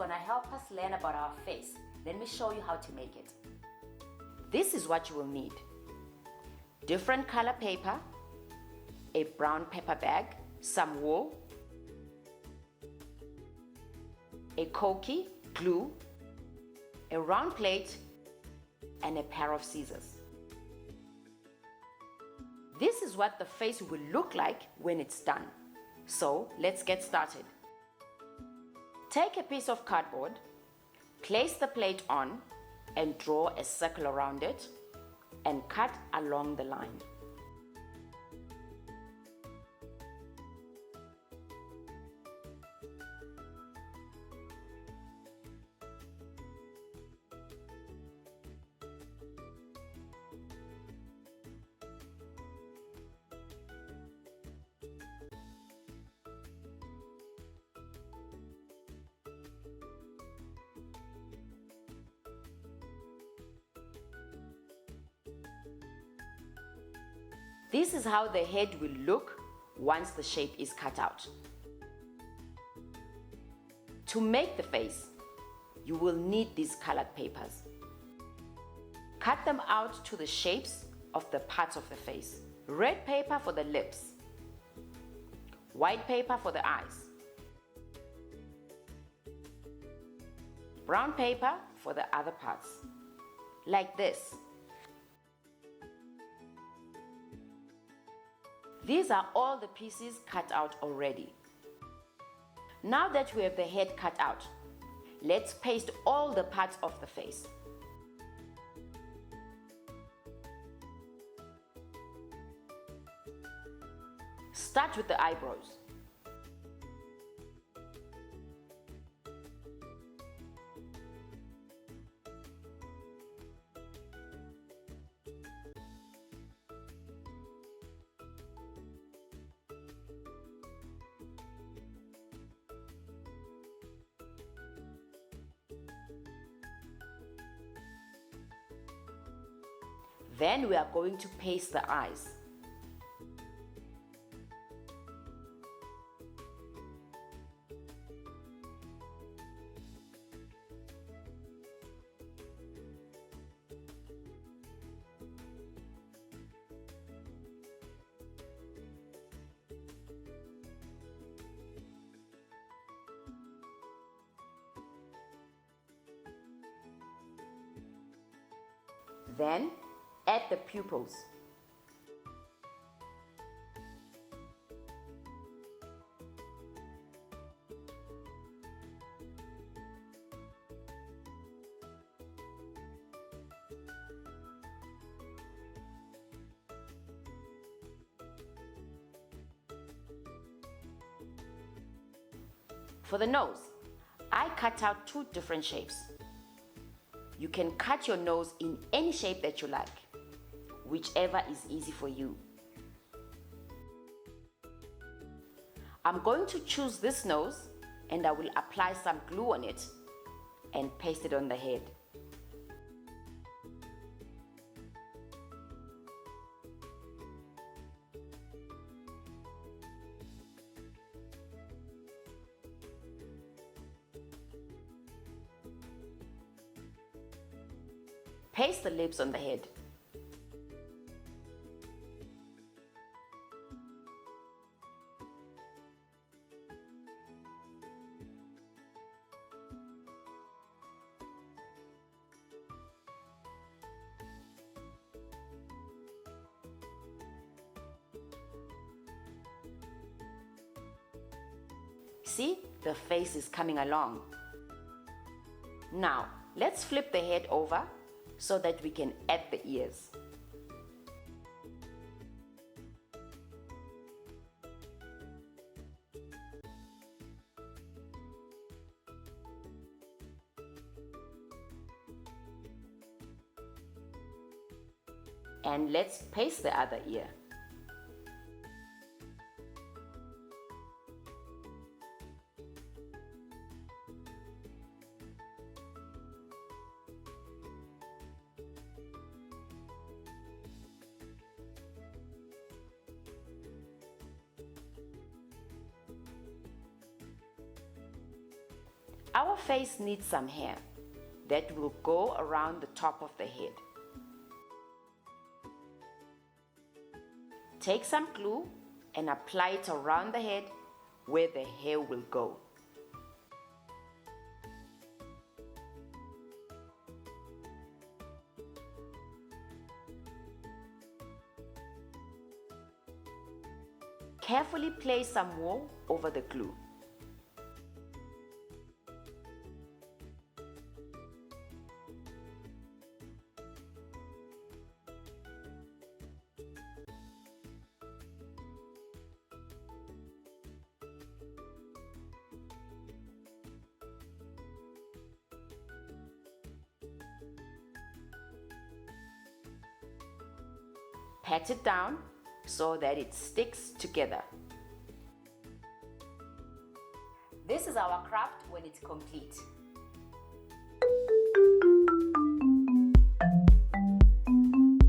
gonna help us learn about our face. Let me show you how to make it. This is what you will need. Different color paper, a brown paper bag, some wool, a Koki, glue, a round plate, and a pair of scissors. This is what the face will look like when it's done. So let's get started. Take a piece of cardboard, place the plate on and draw a circle around it and cut along the line. This is how the head will look once the shape is cut out. To make the face, you will need these colored papers. Cut them out to the shapes of the parts of the face. Red paper for the lips, white paper for the eyes, brown paper for the other parts, like this. These are all the pieces cut out already. Now that we have the head cut out, let's paste all the parts of the face. Start with the eyebrows. Then we are going to paste the eyes. Then add the pupils. For the nose, I cut out two different shapes. You can cut your nose in any shape that you like, whichever is easy for you. I'm going to choose this nose and I will apply some glue on it and paste it on the head. Paste the lips on the head. See, the face is coming along. Now, let's flip the head over so that we can add the ears. And let's paste the other ear. Our face needs some hair that will go around the top of the head. Take some glue and apply it around the head where the hair will go. Carefully place some wool over the glue. Pat it down so that it sticks together. This is our craft when it's complete.